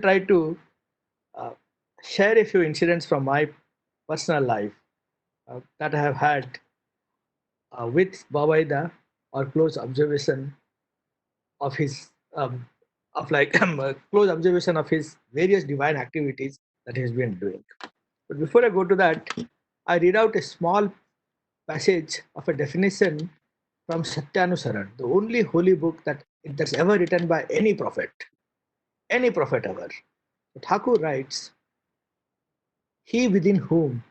try to uh, share a few incidents from my personal life that I have had with Babaida or close observation of his of like close observation of his various divine activities that he has been doing. But before I go to that, I read out a small passage of a definition from Satyanusaran, the only holy book that's ever written by any prophet ever. Thakur writes, "He within whom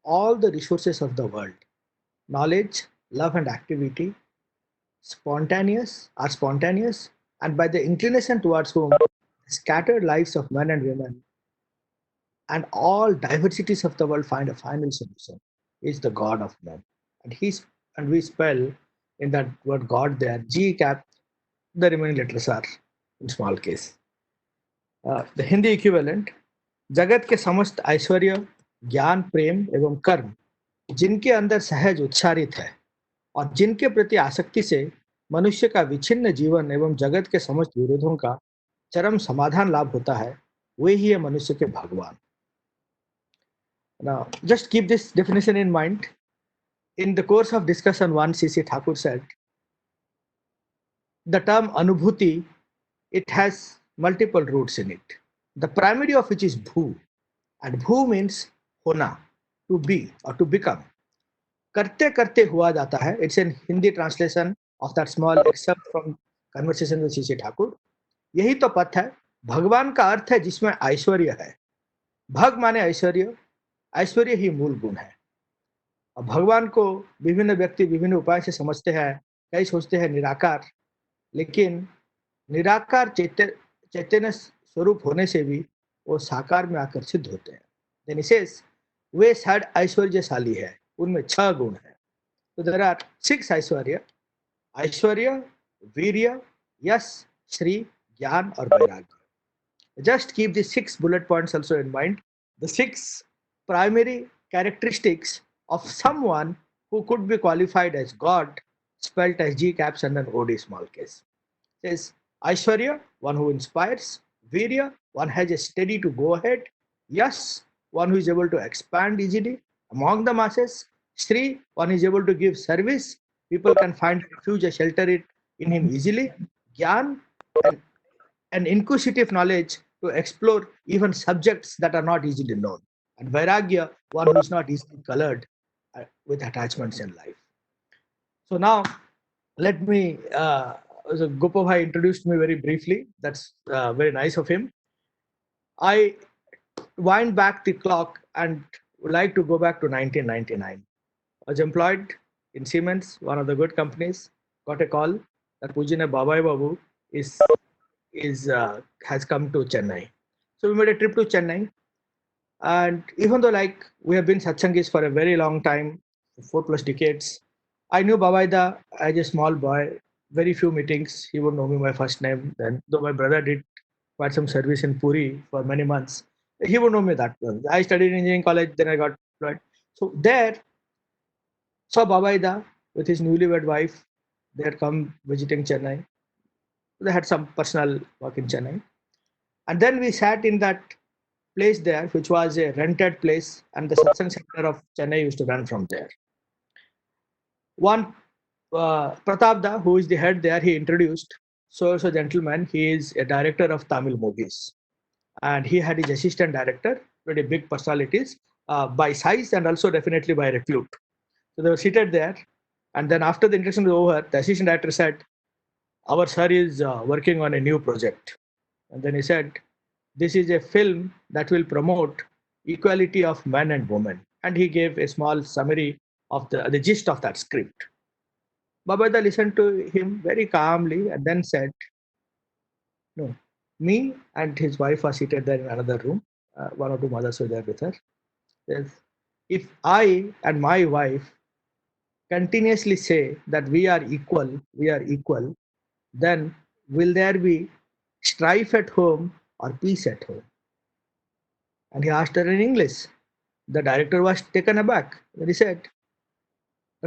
all the resources of the world, knowledge, love, and activity, spontaneous, and by the inclination towards whom scattered lives of men and women and all diversities of the world find a final solution, is the God of men." And we spell in that word God there G cap, the remaining letters are in small case. The Hindi equivalent, जगत के समस्त ऐश्वर्य, ज्ञान, प्रेम एवं कर्म जिनके अंदर सहज उच्चारित है और जिनके प्रति आसक्ति से मनुष्य का विच्छिन्न जीवन एवं जगत के समस्त विरोधों का चरम समाधान लाभ होता है, वे ही है मनुष्य के भगवान. Now, just keep this definition in mind. In the course of discussion, one C.C. Thakur said, the term anubhuti, it has multiple roots in it. The primary of which is bhu, and bhu means hona, to be or to become. करते करते हुआ जाता है. It's in Hindi translation of that small excerpt from conversation with C.C. Thakur. यही तो पथ है. भगवान का अर्थ है जिसमें ऐश्वर्य है. भग माने ऐश्वर्य, ऐश्वर्य ही मूल गुण है. अब भगवान को विभिन्न व्यक्ति विभिन्न उपाय से समझते हैं. कई सोचते हैं निराकार, लेकिन निराकार चैतन्य स्वरूप होने से भी वो साकार में आकर्षित होते हैं. देन सेज वे षड ऐश्वर्यशाली है, उनमें 6 गुण है. तो देयर आर 6 ऐश्वर्य: ऐश्वर्य, वीर्य, यश, श्री, ज्ञान और वैराग्य. Just keep the 6 bullet points also in mind. The 6 primary characteristics of someone who could be qualified as God, spelled as G caps and an OD small case. Says Aishwarya, one who inspires; Virya, one has a steady to go ahead; Yash, one who is able to expand easily among the masses; Shri, one who is able to give service. People can find refuge and shelter it in him easily. Gyan, an, an inquisitive knowledge to explore even subjects that are not easily known. And Vairagya, one who is not easily colored with attachments in life. So now let me, so Gopal Bhai introduced me very briefly. That's very nice of him. I wind back the clock and would like to go back to 1999. I was employed in Siemens, one of the good companies. Got a call that Pujine Babai Babu has come to Chennai. So we made a trip to Chennai. And even though like we have been satsangis for a very long time, 4+ decades, I knew Babaida as a small boy. Very few meetings. He would know me by first name. Then, though my brother did quite some service in Puri for many months, he would know me that well. I studied in engineering college. Then I got employed. So there, saw Babaida with his newlywed wife. They had come visiting Chennai. They had some personal work in Chennai. And then we sat in that place there, which was a rented place, and the satsang center of Chennai used to run from there. One Pratap Da, who is the head there, he introduced. So, gentleman, he is a director of Tamil movies, and he had his assistant director, very big personalities by size and also definitely by repute. So they were seated there, and then after the introduction was over, the assistant director said, "Our sir is working on a new project," and then he said, "This is a film that will promote equality of men and women," and he gave a small summary of the gist of that script. Babaida listened to him very calmly and then said, "No, me and his wife are seated there in another room. One or two mothers were there with her. Yes. If I and my wife continuously say that we are equal, then will there be strife at home or peace at home?" And he asked her in English. The director was taken aback. Then he said,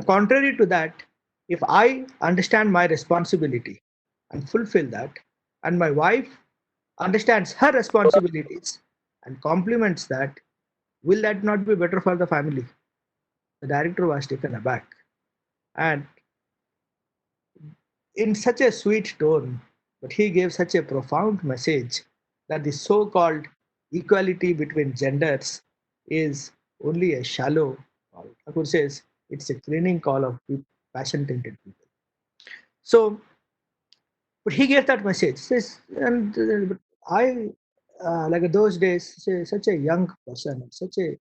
contrary to that, if I understand my responsibility and fulfill that, and my wife understands her responsibilities and compliments that, will that not be better for the family? The director was taken aback. And in such a sweet tone, but he gave such a profound message that the so called equality between genders is only a shallow call. Thakur says it's a cleaning call of passion tainted people. So, but he gave that message. Says, and but I, like those days, such a young person, such a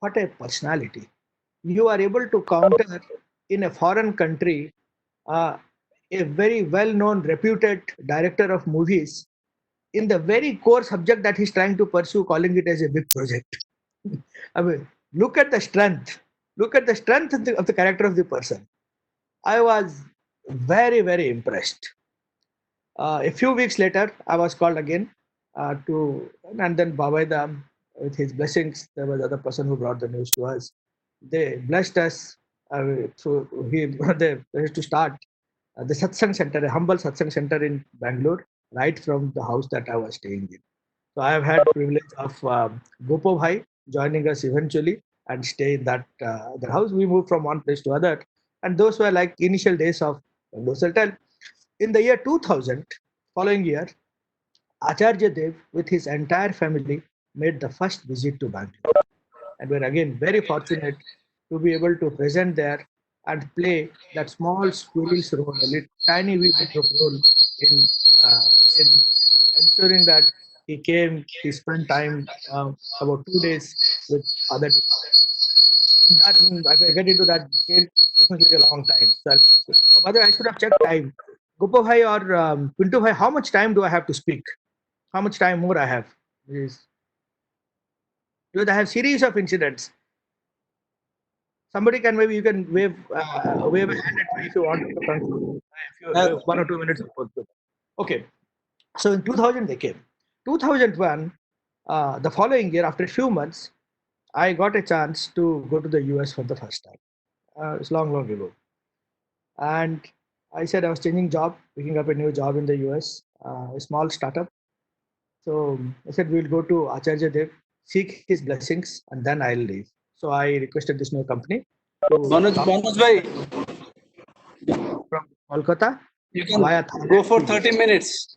what a personality. You are able to counter in a foreign country uh, a very well-known, reputed director of movies in the very core subject that he's trying to pursue, calling it as a big project. I mean, look at the strength. Look at the strength of the character of the person. I was very, very impressed. A few weeks later, I was called again and then Babaida, with his blessings, there was other person who brought the news to us. They blessed us. They used to start the satsang center, a humble satsang center in Bangalore, right from the house that I was staying in. So I have had privilege of Gopo Bhai joining us eventually and stay in that the house. We moved from one place to other, and those were like initial days of Bangalore. So in the year 2000, following year, Acharya Dev with his entire family made the first visit to Bangalore, and we're again very fortunate to be able to present there and play that small squirrel's role, a little tiny wee bit of role in in ensuring that he came, he spent time about 2 days with other people. And that, if I get into that detail, it must take a long time. So, by the way, I should have checked time. Gopo Bhai or Pintu Bhai, how much time do I have to speak? How much time more I have? Is because I have series of incidents. Somebody can, maybe you can wave a hand at me if you want to conclude. If you have 1 or 2 minutes. Okay. So in 2000 they came. 2001, the following year, after a few months, I got a chance to go to the US for the first time. It's long, long ago. And I said I was changing job, picking up a new job in the US, a small startup. So I said we'll go to Acharya Dev, seek his blessings, and then I'll leave. So I requested this new company to Manoj bhai, from Kolkata you can via go Thailand for to 30 US. minutes.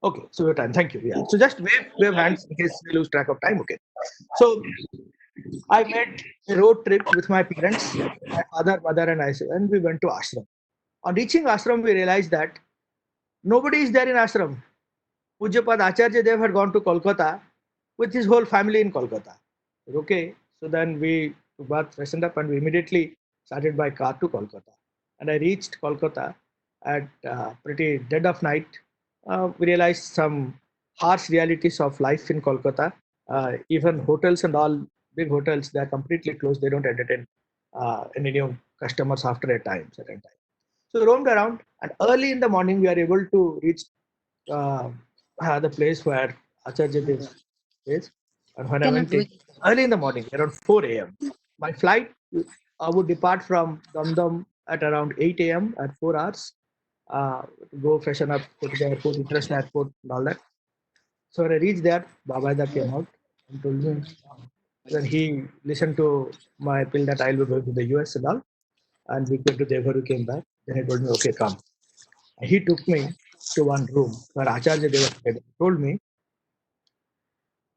Okay, so your time. Thank you. Yeah. So just wave hands in case we lose track of time. Okay. So I made a road trip with my parents, my father, mother, and I, and we went to ashram. On reaching ashram, we realized that nobody is there in ashram. Pujyapad Acharya Dev had gone to Kolkata with his whole family in Kolkata. Okay, so then we both freshened up and we immediately started by car to Kolkata. And I reached Kolkata at pretty dead of night. We realized some harsh realities of life in Kolkata. Even hotels and all big hotels, they are completely closed. They don't entertain any new customers after a time, certain time. So we roamed around, and early in the morning we are able to reach uh, the place where Acharya Dev is. And when I Cannot went in, wait. early in the morning, around 4 a.m., my flight would depart from Dum at around 8 a.m. at 4 hours. Go freshen up, go to the airport, international airport, and all that. So when I reached there, Babaida came out and told me. Then he listened to my appeal that I'll be going to the US and all. And we came to Devaru, came back. Then he told me, okay, come. He took me to one room where Acharya Deva told me,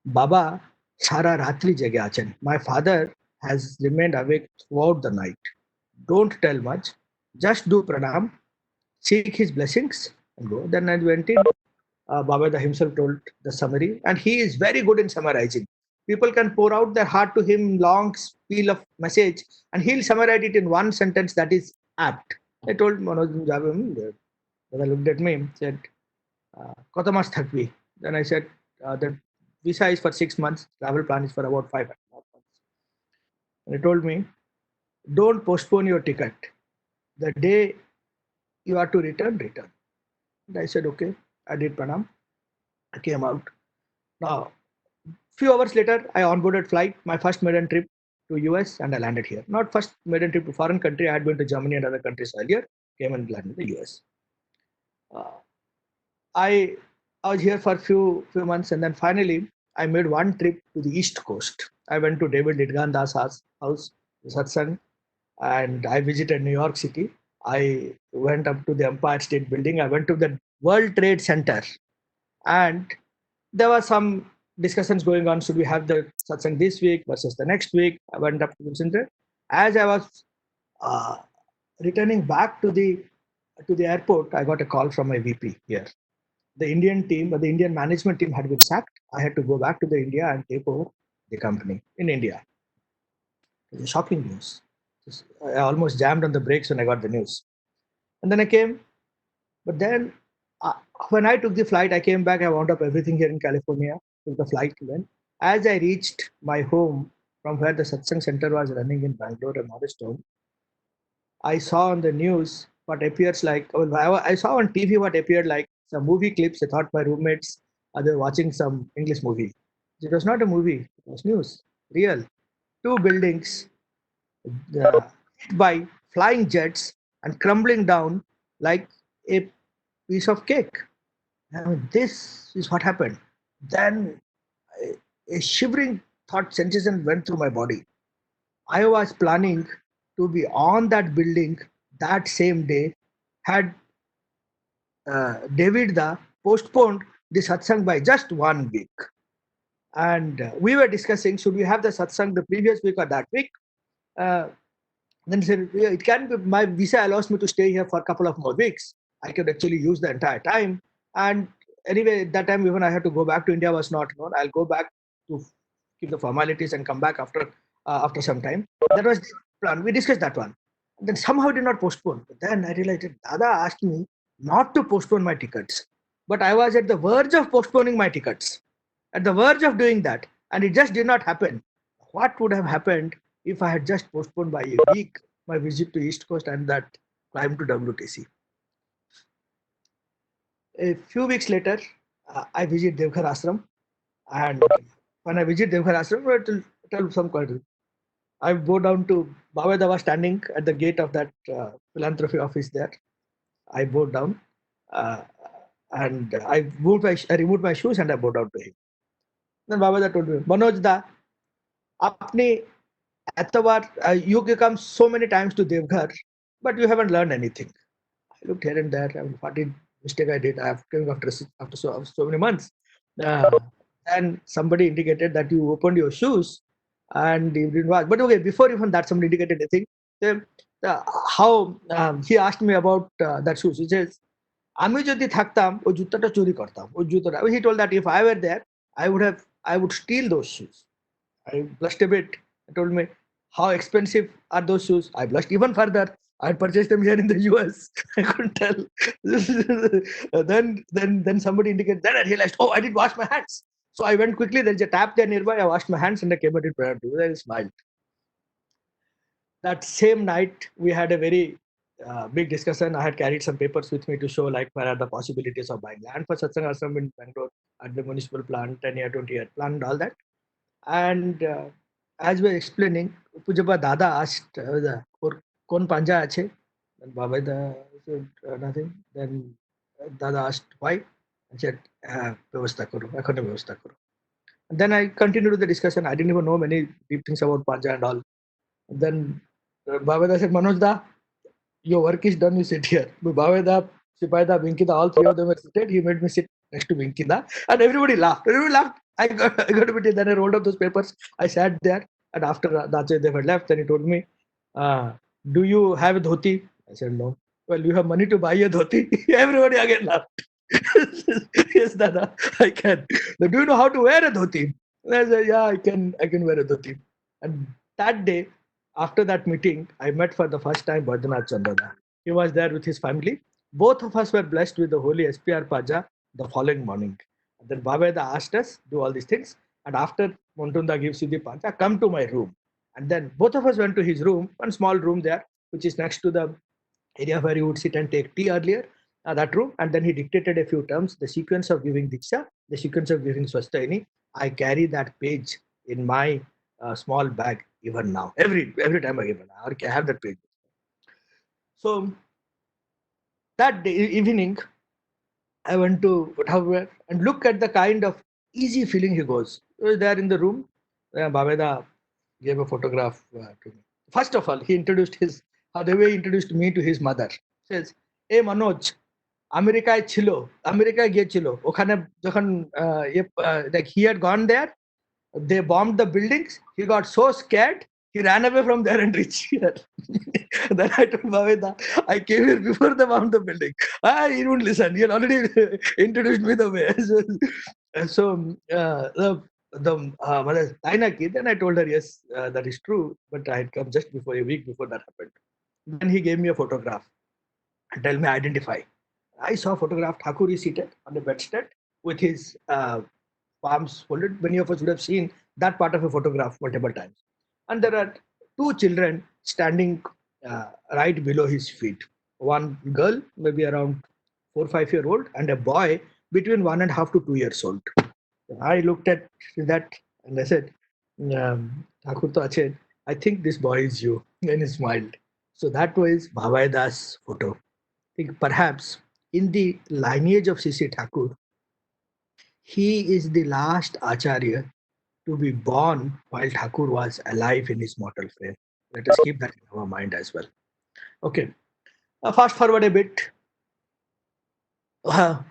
Baba, Sara Ratri jage achen. My father has remained awake throughout the night. Don't tell much. Just do pranam, seek his blessings, and go. Then I went in. Baba himself told the summary, and he is very good in summarizing. People can pour out their heart to him, long spiel of message, and he'll summarize it in one sentence that is apt. I told Manoj Javim, Baba looked at me, said, কত মাস থাকবি? Then I said, the visa is for 6 months, travel plan is for about 5 months. And he told me, don't postpone your ticket. The day you are to return, return. And I said, okay. I did pranam. I came out. Now, few hours later, I onboarded flight, my first maiden trip to US, and I landed here. Not first maiden trip to foreign country. I had been to Germany and other countries earlier. Came and landed in the US. Uh, I I was here for few months, and then finally I made one trip to the East Coast. I went to David Lidganda's house, the satsang, and I visited New York City. I went up to the Empire State Building. I went to the World Trade Center, and there were some discussions going on. Should we have the satsang this week versus the next week? I went up to the center. As I was uh, returning back to the airport, I got a call from my VP here. The Indian team, the Indian management team had been sacked. I had to go back to the India and take over the company in India. It was a shocking news. I almost jammed on the brakes when I got the news. And then I came, but then uh, when I took the flight, I came back. I wound up everything here in California. Took the flight then. As I reached my home from where the satsang center was running in Bangalore and Modestone, I saw on the news what appears like, well, I saw on TV what appeared like some movie clips. I thought my roommates are they watching some English movie. It was not a movie, it was news, real. Two buildings hit by flying jets and crumbling down like a piece of cake. I mean, this is what happened. Then a shivering thought sensation went through my body. I was planning to be on that building that same day had David Da postponed the satsang by just 1 week. And we were discussing should we have the satsang the previous week or that week. Uh, then he said, yeah, it can be, my visa allows me to stay here for a couple of more weeks. I could actually use the entire time. And anyway, at that time, even I had to go back to India was not known. I'll go back to keep the formalities and come back after some time. That was the plan. We discussed that one. And then somehow did not postpone. But then I realized that Dada asked me not to postpone my tickets. But I was at the verge of postponing my tickets, at the verge of doing that. And it just did not happen. What would have happened if I had just postponed by a week my visit to East Coast and that climb to WTC? A few weeks later, I visit Devghar Ashram, and when I visit Devghar Ashram, I tell some quite. I go down to Baba Dava standing at the gate of that philanthropy office there. I bowed down, uh, and I removed my shoes and I bowed down to him. Then Baba Da told me, Manoj Da, apne Atavar, you come so many times to Devghar, but you haven't learned anything. I looked here and there. I mean, what did mistake I did? I have came after so many months. Uh, and somebody indicated that you opened your shoes and you didn't wash. But okay, before even that, somebody indicated a thing. The, how he asked me about that shoes. He says, আমি যদি থাকতাম ওই জুতাটা চুরি করতাম ওই জুতোটা he told that if I were there I would steal those shoes. I blushed a bit. He told me how expensive are those shoes. I blushed even further. I had purchased them here in the US. I couldn't tell. Then somebody indicated. Then I realized, oh, I didn't wash my hands. So I went quickly. There's a tap there nearby. I washed my hands and I came out in prayer too. Then I smiled. That same night, we had a very big discussion. I had carried some papers with me to show like where are the possibilities of buying land for Satsang Ashram in Bangalore at the municipal plan, 10-year, 20-year plan, and all that. And as we were explaining, Pujaba Dada asked, "Kon panja ache?" And Baba said nothing. Then Dada asked, "Why?" I said, "Vyavastha karo, ekhone vyavastha karo." And then I continued with the discussion. I didn't even know many deep things about panja and all. And then Baba said, "Manoj da, your work is done, you sit here." But Baba da, Sipai da, Vinky da, all three of them were seated. He made me sit next to Vinky da, and everybody laughed. Everybody laughed. I got a bit. Then I rolled up those papers. I sat there, and after Dache they had left, then he told me, "Do you have a dhoti?" I said, "No." "Well, you have money to buy a dhoti." Everybody again laughed. Yes, Dada, I can. "Do you know how to wear a dhoti?" I said, "Yeah, I can. I can wear a dhoti." And that day, after that meeting, I met for the first time Baidyanath Chandana. He was there with his family. Both of us were blessed with the holy SPR Paja the following morning. And then Babeda asked us, do all these things. And after Montunda gives you the Paja, come to my room. And then both of us went to his room, one small room there, which is next to the area where you would sit and take tea earlier, that room. And then he dictated a few terms, the sequence of giving Diksha, the sequence of giving Swasthayini. I carry that page in my small bag even now. Every time I give it, I have that page. So that day, evening, I went to Uthawar and look at the kind of easy feeling he goes. He was there in the room. Baveda gave a photograph to me. First of all, he introduced the way he introduced me to his mother. Says, "Hey Manoj, আমেরিকায় ছিল, আমেরিকায় গিয়েছিল, ওখানে যখন like he had gone there, they bombed the buildings. He got so scared, he ran away from there and reached here." Then I told Bhaveda, I came here before they bombed the building. He wouldn't listen. He had already introduced me the way. So mother, Taina ki, then I told her, yes, that is true, but I had come just before a week before that happened. Then he gave me a photograph and tell me identify. I saw a photograph. Thakur is seated on the bedstead with his palms folded. Many of us would have seen that part of a photograph multiple times. And there are two children standing right below his feet. One girl, maybe around 4 or 5 year old, and a boy between 1.5 to 2 years old. I looked at that and I said, Thakur to ache, I think this boy is you. And he smiled. So that was Bhavaida's photo. I think perhaps in the lineage of C.C. Thakur, he is the last Acharya to be born while Thakur was alive in his mortal frame. Let us keep that in our mind as well. Okay, fast forward a bit.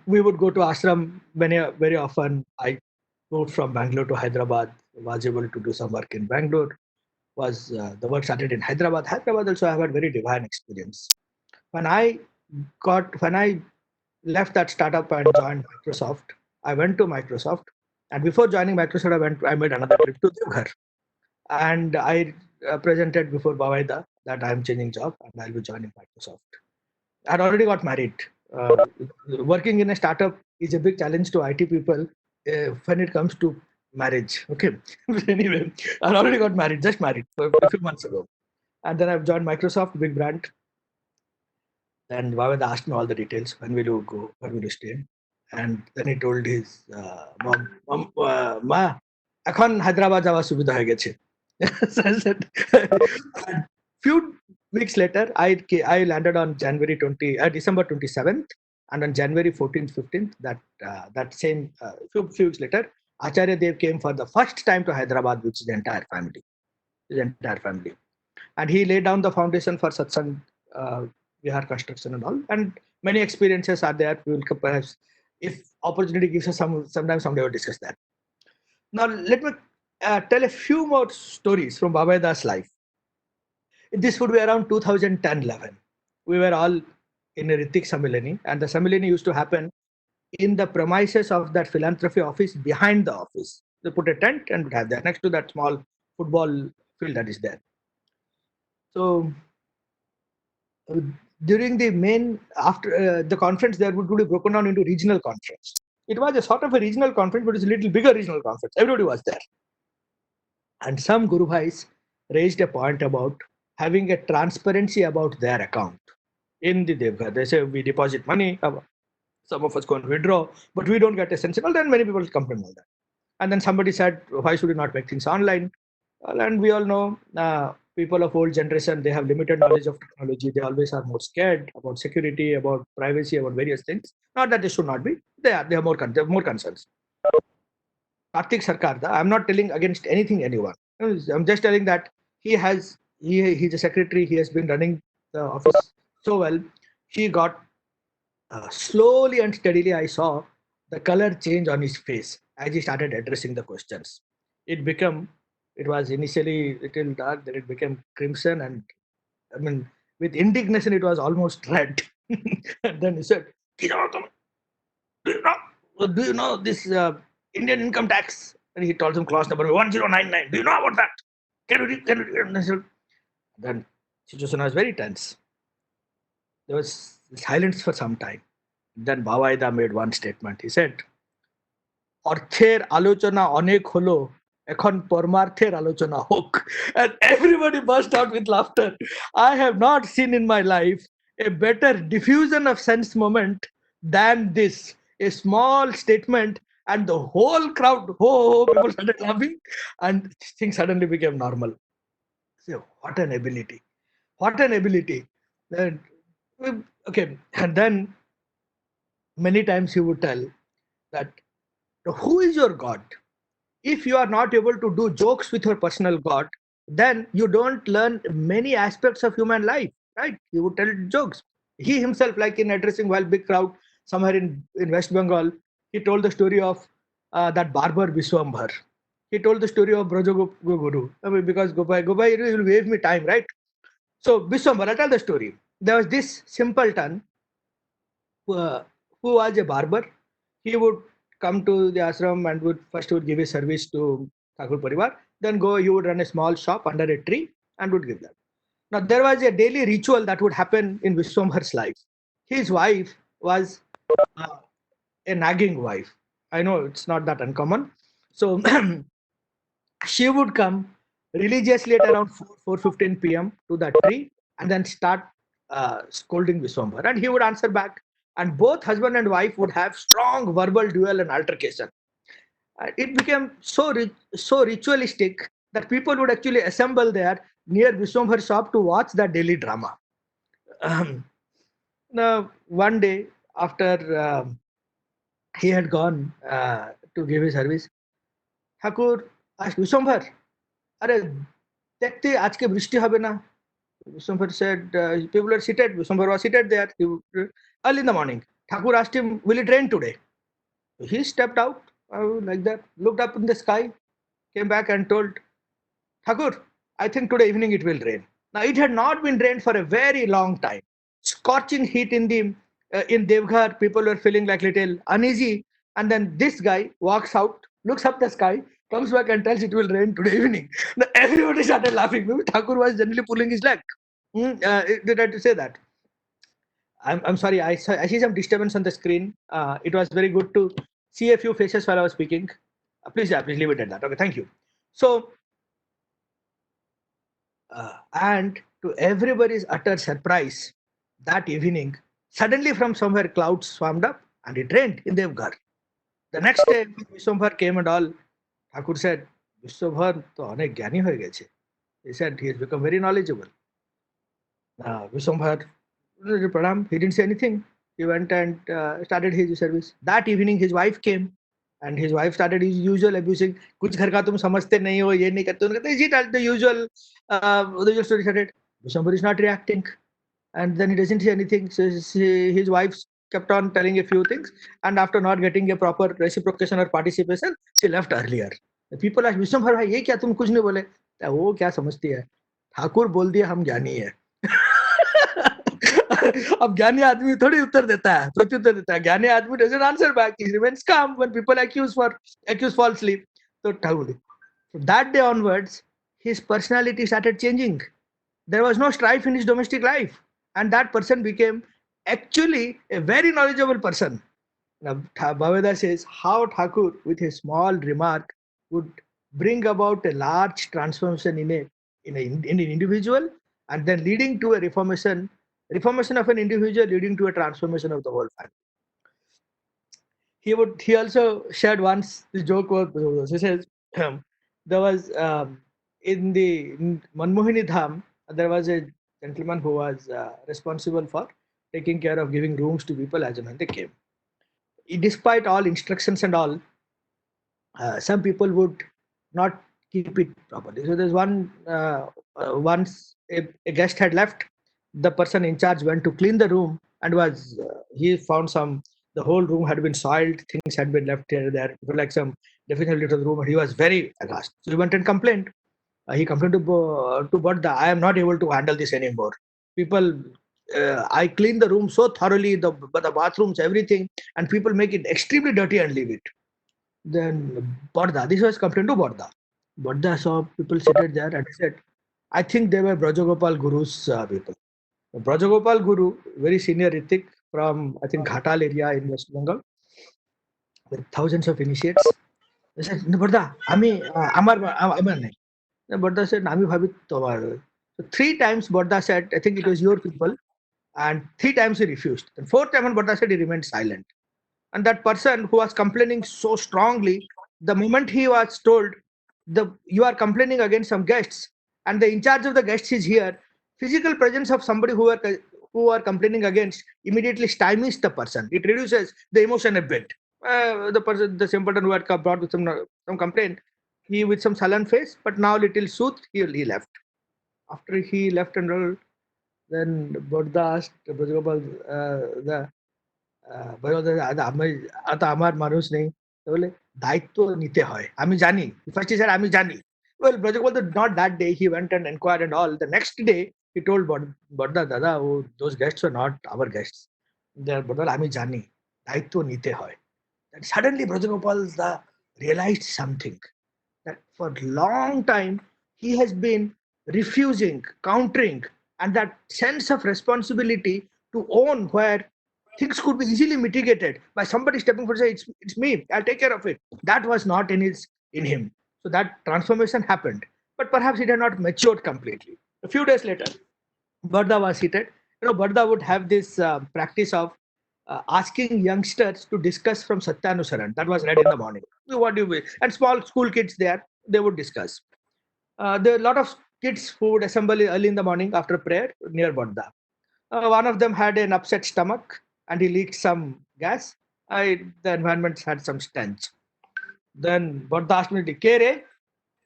We would go to ashram very often. I moved from Bangalore to Hyderabad, was able to do some work in Bangalore. The work started in Hyderabad. Hyderabad also I had very divine experience. When I left that startup and joined Microsoft, I went to Microsoft. And before joining Microsoft, I made another trip to Devghar. And I presented before Bavaida that I'm changing job and I'll be joining Microsoft. I'd already got married. Working in a startup is a big challenge to IT people when it comes to marriage. Okay. Anyway, I already got married, just married a few months ago. And then I've joined Microsoft, big brand. And Bhaved asked me all the details. When will you go? Where will you stay? And then he told his mom, Ma, এখন হায়দ্রাবাদ যাওয়ার সুবিধা হয়ে গেছে. So I said, few weeks later, I landed on December 27th, and on January 14th, 15th, that same few weeks later, Acharya Dev came for the first time to Hyderabad with his entire family, and he laid down the foundation for satsang vihar construction and all, and many experiences are there. We will perhaps, if opportunity gives us sometime someday we'll discuss that. Now let me tell a few more stories from Babaida's life. This would be around 2010-11. We were all in a Ritik Samilani, and the Samilani used to happen in the premises of that philanthropy office behind the office. They put a tent and would have that next to that small football field that is there. So during the main after the conference, there would be broken down into regional conference. It was a sort of a regional conference, but it's a little bigger regional conference. Everybody was there, and some Guru Bhais raised a point about having a transparency about their account in the Devghar. They say we deposit money, some of us go and withdraw, but we don't get a sense. Then many people complain all that. And then somebody said, why should we not make things online? Well, and we all know people of old generation, they have limited knowledge of technology. They always are more scared about security, about privacy, about various things. Not that they should not be. They have more concerns. Karthik Sarkar, I'm not telling against anyone. I'm just telling that he's a secretary. He has been running the office so well. He got slowly and steadily, I saw the color change on his face as he started addressing the questions. It was initially little dark, then it became crimson, and I mean, with indignation, it was almost red. And then he said, do you know this Indian income tax? And he told him clause number 1099. Do you know about that? Can you read? Then situation was very tense. There was silence for some time. Then Bavaida made one statement. He said, অর্থের আলোচনা অনেক হলো, এখন পরমার্থের আলোচনা হোক. And everybody burst out with laughter. I have not seen in my life a better diffusion of sense moment than this. A small statement and the whole crowd, people started laughing and things suddenly became normal. So what an ability. What an ability. Okay, and then many times he would tell that who is your God? If you are not able to do jokes with your personal God, then you don't learn many aspects of human life, right? He would tell jokes. He himself, like in addressing while big crowd somewhere in West Bengal, he told the story of that barber Viswambhar. He told the story of Braja Guru. I mean, because Gopai, you will wave me time, right? So Viswambhar, I'll tell the story. There was this simpleton uh, who was a barber. He would come to the ashram and would give his service to Thakur Parivar. Then he would run a small shop under a tree and would give them. Now there was a daily ritual that would happen in Vishwambhar's life. His wife was uh, a nagging wife. I know it's not that uncommon. So she would come religiously at around 4:15 p.m. to that tree and then start scolding Vishwambar. And he would answer back. And both husband and wife would have strong verbal duel and altercation. It became so ritualistic that people would actually assemble there near Vishwambar's shop to watch that daily drama. Now, one day after he had gone to give his service, Thakur asked Vishwambar, আরে দেখতে আজকে বৃষ্টি হবে না? Vishwambar said, people are seated. Vishwambar was seated there. Early in the morning. Thakur asked him, will it rain today? He stepped out like that, looked up in the sky, came back and told Thakur, I think today evening it will rain. Now it had not been rained for a very long time. Scorching heat in Devghar, people were feeling like little uneasy. And then this guy walks out, looks up the sky, comes back and tells it will rain today evening. Now everybody started laughing. Maybe Thakur was generally pulling his leg. Did I to say that? I'm sorry. I see some disturbance on the screen. It was very good to see a few faces while I was speaking. Please leave it at that. Okay, thank you. So, and to everybody's utter surprise, that evening, suddenly from somewhere clouds swarmed up and it rained in Devghar. The next day, Vishwambar came and all. Thakur said, Vishwambar to অনেক জ্ঞানী হয়ে গেছে. He said he has become very knowledgeable. Vishwambar, Pranam, he didn't say anything. He went and started his service. That evening, his wife came and his wife started his usual abusing. कुछ घर का तुम समझते नहीं हो, ये नहीं करते हो. She told the usual story started. Vishwambar is not reacting. And then he doesn't say anything. So his wife kept on telling a few things. And after not getting a proper reciprocation or participation, she left earlier. The people asked, Vishwambar भाई ये क्या तुम कुछ नहीं बोले? वो क्या समझती है? ठाकुर बोल दिया हम ज्ञानी है. अब ज्ञानी आदमी थोड़ी उत्तर देता है, प्रत्युत्तर देता है. ज्ञानी आदमी doesn't answer back. He remains calm when people accuse falsely. So from that day onwards, his personality started changing. There was no strife in his domestic life, and that person became actually a very knowledgeable person. Now, Bhaveda says how Thakur, with a small remark, would bring about a large transformation in an individual, and then leading to a reformation of an individual, leading to a transformation of the whole family. He also shared once the joke was he says there was in Manmohini Dham there was a gentleman who was responsible for taking care of giving rooms to people as and when they came. Despite all instructions and all, some people would not keep it properly. So there's once a guest had left, the person in charge went to clean the room and he found the whole room had been soiled, things had been left here there, like some definitely to the room, and he was very aghast. So he went and complained. He complained to Bodda, I am not able to handle this anymore. People, I clean the room so thoroughly, the bathrooms, everything, and people make it extremely dirty and leave it. Then Bodda, this was complained to Bodda. Bodda saw people seated there and said, I think they were Brajagopal Guru's people. Brajagopal Guru, very senior Ritik from, I think, Ghatal area in West Bengal, with thousands of initiates. They said, Bodda, Amar nahi. Bodda said, Nami Bhabit Tomar. So 3 times Bodda said, I think it was your people, and 3 times he refused. The 4th time when Bodda said, he remained silent. And that person who was complaining so strongly, the moment he was told, you are complaining against some guests, and the in charge of the guests is here, physical presence of somebody who who are complaining against immediately stymies the person. It reduces the emotion a bit. The person, the simpleton who had brought with some complaint, he with some sullen face, but now little soothed, he left. After he left and all, then Bodda asked Brajagopal, the आता আমার মানুষ নেই বলে দায়িত্ব নিতে হয় আমি জানি ফার্স্ট স্যার আমি জানি well Brajagopal not that day he went and inquired and all the next day he told Bodda dada oh, those guests were not our guests they are Bodda আমি জানি দায়িত্ব নিতে হয় and suddenly Brajagopal realized something that for a long time he has been refusing, countering, and that sense of responsibility to own where things could be easily mitigated by somebody stepping forward and say, it's me, I'll take care of it. That was not in him. So that transformation happened. But perhaps it had not matured completely. A few days later, Barda was seated. Barda would have this practice of asking youngsters to discuss from Satyanusaran. That was read in the morning. What do you wish? And small school kids there, they would discuss. There are a lot of kids who would assemble early in the morning after prayer near Bodda. One of them had an upset stomach and he leaked some gas. The environment had some stench. Then Bodda asked me, Kere?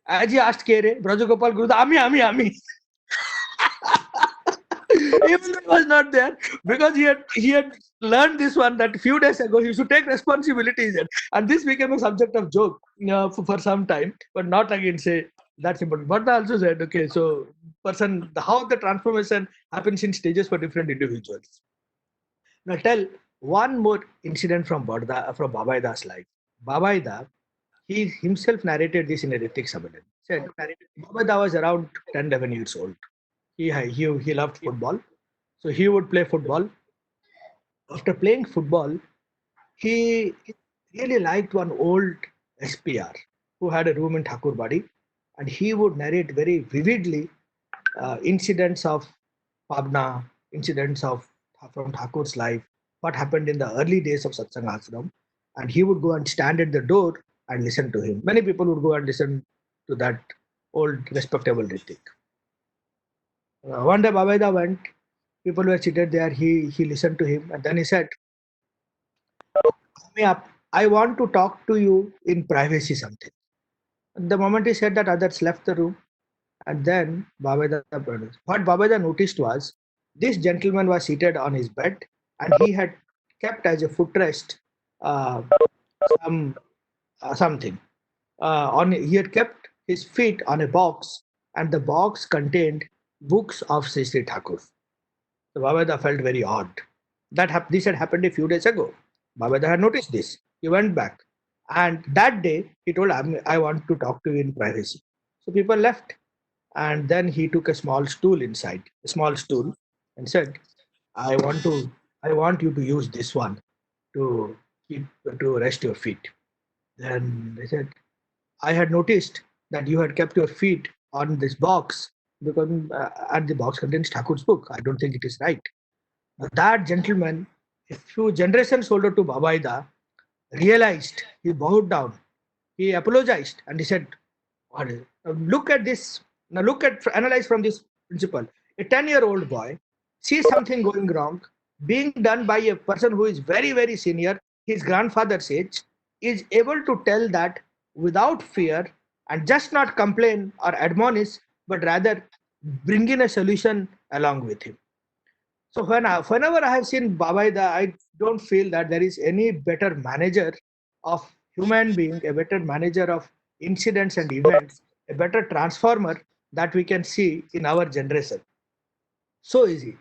As he asked Kere, Brajagopal Guru, Ami. Even though he was not there, because he had learned this one that few days ago he should take responsibilities, and this became a subject of joke for some time, but not again say that's important. But I also said, okay, so how the transformation happens in stages for different individuals. Now tell one more incident from Babaida's life. Babaida, he himself narrated this in a Ritik Sabadan. Said Babaida was around 10, 11 years old. He loved football. So he would play football. After playing football, he really liked one old SPR who had a room in Thakurbadi, and he would narrate very vividly incidents of Pabna, incidents from Thakur's life, what happened in the early days of Satsang Ashram, and he would go and stand at the door and listen to him. Many people would go and listen to that old respectable Ritik. One day Babaida went, people were seated there, he listened to him, and then he said, I want to talk to you in privacy something. And the moment he said that, others left the room, and then what Babaida noticed was, this gentleman was seated on his bed, and he had kept as a footrest something. He had kept his feet on a box, and the box contained books of Sri Sri Thakur. So Babaida felt very odd. This had happened a few days ago. Babaida had noticed this. He went back, and that day he told, I want to talk to you in privacy. So people left, and then he took a small stool, and said, I want you to use this one to rest your feet. Then they said, I had noticed that you had kept your feet on this box because and the box contains Thakur's book. I don't think it is right. Now, that gentleman, a few generations older to Babaida, realized, he bowed down, he apologized, and he said, look at this, analyze from this principle. A 10-year-old boy sees something going wrong, being done by a person who is very, very senior, his grandfather's age, is able to tell that without fear and just not complain or admonish, but rather bring in a solution along with him. So whenever I have seen Babaida, I don't feel that there is any better manager of human being, a better manager of incidents and events, a better transformer that we can see in our generation. So easy.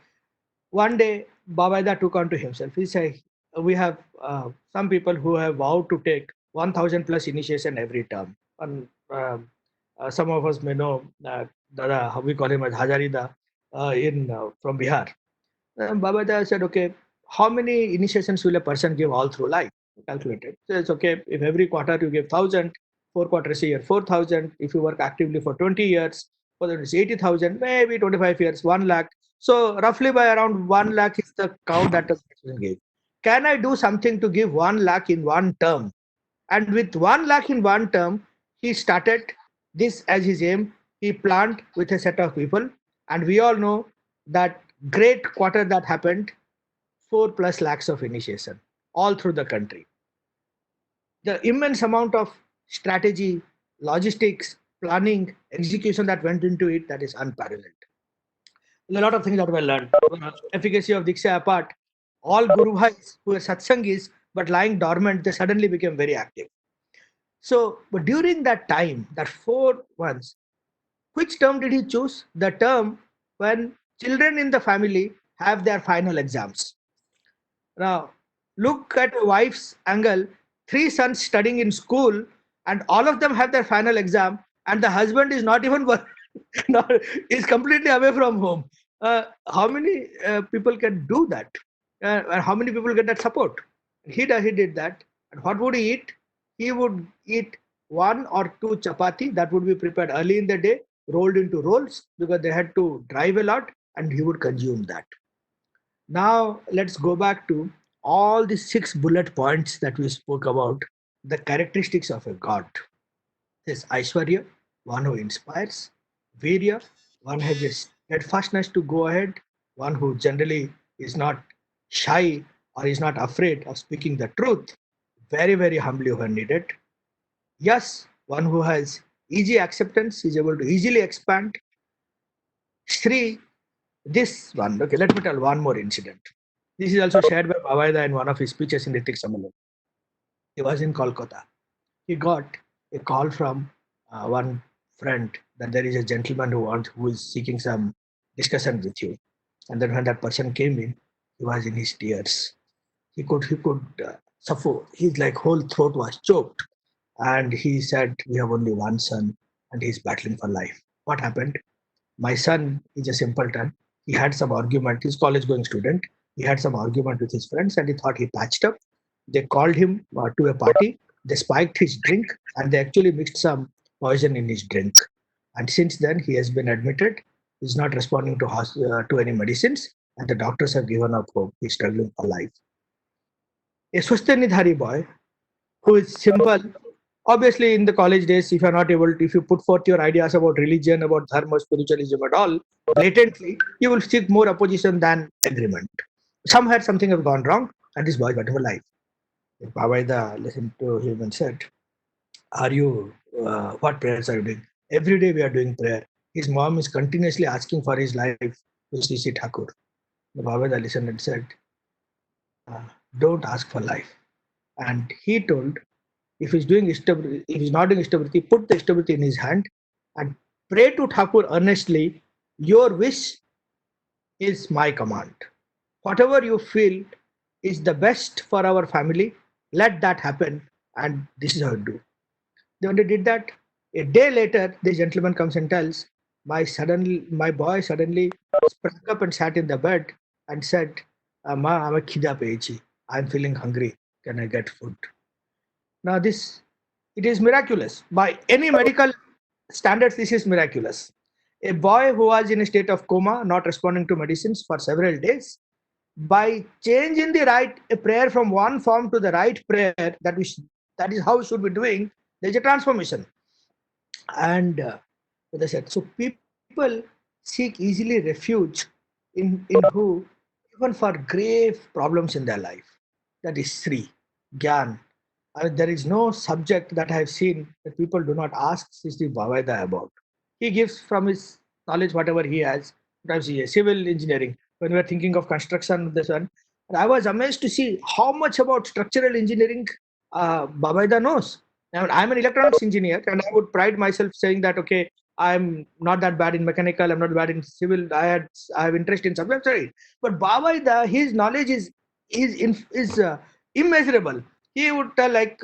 One day, Babaida took unto himself. He said, we have some people who have vowed to take 1,000 plus initiation every term. And some of us may know Dada, how we call him as Hajarida from Bihar. Babaida said, okay, how many initiations will a person give all through life? Calculated. So it's okay, if every quarter you give 1,000, 4 quarters a year, 4,000. If you work actively for 20 years, whether it's 80,000, maybe 25 years, 1 lakh. So roughly by around 1 lakh is the count that a person gave. Can I do something to give 1 lakh in one term? And with 1 lakh in one term, he started this as his aim. He planned with a set of people, and we all know that great quarter that happened, 4+ lakhs of initiation all through the country. The immense amount of strategy, logistics, planning, execution that went into it, that is unparalleled. A lot of things that were learned. Efficacy of Diksha apart, all Guru Bhais who were satsangis but lying dormant, they suddenly became very active. So, but during that time, that 4 months, which term did he choose? The term when children in the family have their final exams. Now, look at a wife's angle, 3 sons studying in school, and all of them have their final exam, and the husband is not even not, is completely away from home. How many people can do that? And how many people get that support? He did that. And what would he eat? He would eat 1 or 2 chapati that would be prepared early in the day, rolled into rolls because they had to drive a lot, and he would consume that. Now let's go back to all the 6 bullet points that we spoke about, the characteristics of a god. There's Aishwarya, one who inspires; Virya, one has a steadfastness to go ahead; one who generally is not shy or is not afraid of speaking the truth, very, very humbly when needed. Yes, one who has easy acceptance, is able to easily expand. Shri, this one, okay, let me tell one more incident. This is also shared by Bavaida in one of his speeches in Ritik Samalan. He was in Kolkata. He got a call from one friend that there is a gentleman who is seeking some discussion with you. And then when that person came in, he was in his tears. He could suffer. His like whole throat was choked, and he said, "We have only one son, and he's battling for life." What happened? My son is a simpleton. He had some argument. He's college-going student. He had some argument with his friends, and he thought he patched up. They called him to a party. They spiked his drink, and they actually mixed some poison in his drink. And since then, he has been admitted. He's not responding to any medicines, and the doctors have given up hope. He's struggling for life. A Swastanidhari boy who is simple. Obviously, in the college days, if you're not able to, if you put forth your ideas about religion, about dharma, spiritualism at all, blatantly, you will seek more opposition than agreement. Somewhere something has gone wrong, and this boy got him life. Bavaida listened to him and said, "Are you, what prayers are you doing?" Every day we are doing prayer. His mom is continuously asking for his life to Sri Thakur. The Bavaida listened and said, uh, "Don't ask for life." And he told, if he's doing Ishtavriti, if he's not doing Ishtavriti, put the Ishtavriti in his hand and pray to Thakur earnestly. Your wish is my command. Whatever you feel is the best for our family, let that happen. And this is how you do. When they did that, a day later, the gentleman comes and tells, my boy suddenly sprang up and sat in the bed and said, Ma, I'm a khida pechi. I'm feeling hungry. Can I get food? Now this, it is miraculous. By any medical standards, this is miraculous. A boy who was in a state of coma, not responding to medicines for several days, by changing the right a prayer from one form to the right prayer, that is how we should be doing. There's a transformation. And as I said, so people seek easily refuge in who, even for grave problems in their life. That is Sri, Gyan. There is no subject that I have seen that people do not ask Sri Bavaida about. He gives from his knowledge whatever he has. Sometimes he is civil engineering. When we are thinking of construction of this one, and I was amazed to see how much about structural engineering Bavaida knows. Now, I'm an electronics engineer, and I would pride myself saying that okay, I'm not that bad in mechanical, I'm not bad in civil. I have interest in subject, sorry. But Bavaida, his knowledge is immeasurable. He would tell like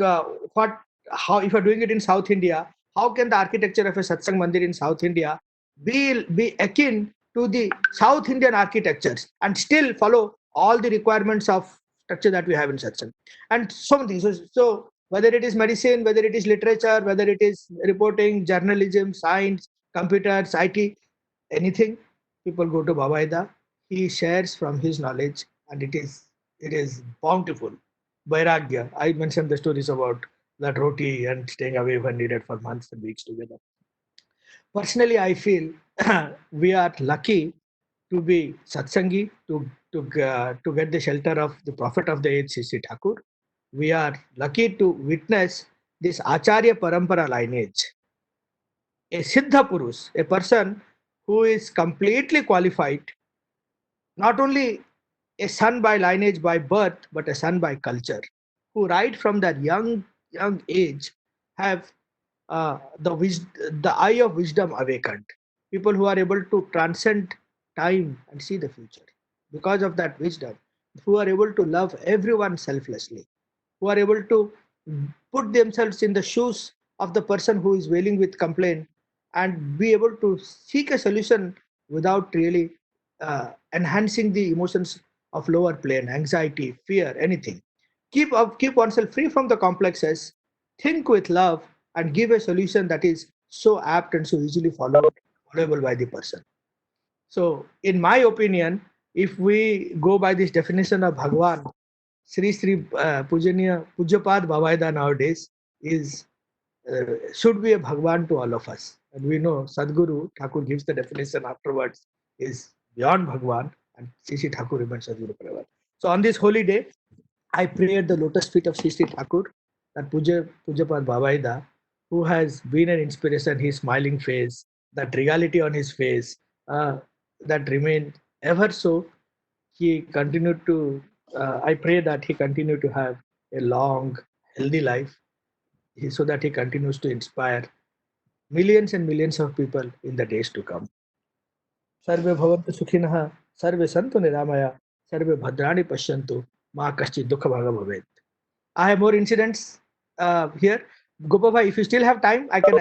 what how if you're doing it in South India, how can the architecture of a satsang mandir in South India be akin to the South Indian architectures and still follow all the requirements of structure that we have in satsang, and so many things. So whether it is medicine, whether it is literature, whether it is reporting, journalism, science, computers, IT, anything, people go to Bavaida. He shares from his knowledge, and it is bountiful. Vairagya. I mentioned the stories about that roti and staying away when needed for months and weeks together. Personally, I feel we are lucky to be satsangi, to get the shelter of the prophet of the age, Sri Thakur. We are lucky to witness this Acharya Parampara lineage. A Siddha Purus, a person who is completely qualified, not only a son by lineage by birth, but a son by culture, who right from that young age have the eye of wisdom awakened. People who are able to transcend time and see the future because of that wisdom, who are able to love everyone selflessly, who are able to put themselves in the shoes of the person who is wailing with complaint and be able to seek a solution without really enhancing the emotions of lower plane, anxiety, fear, anything. Keep oneself free from the complexes, think with love, and give a solution that is so apt and so easily followable by the person. So, in my opinion, if we go by this definition of Bhagwan, Sri Pujaniya Pujapad Bhavaida nowadays is should be a Bhagwan to all of us. And we know Sadguru Thakur gives the definition afterwards is beyond Bhagwan, and Sri Thakur remains Sadguru forever. So on this holy day, I pray at the lotus feet of Sri Thakur, that Pujapad Bhavaida, who has been an inspiration, his smiling face, that reality on his face, that remained ever so. He continued to, I pray that he continued to have a long, healthy life so that he continues to inspire millions and millions of people in the days to come. सर्वे भवन्तु सुखिनः सर्वे सन्तु निरामया सर्वे भद्राणि पश्यन्तु मा कश्चित् दुःखभाग् भवेत्. I have more incidents here. Gopabhai, if you still have time, I can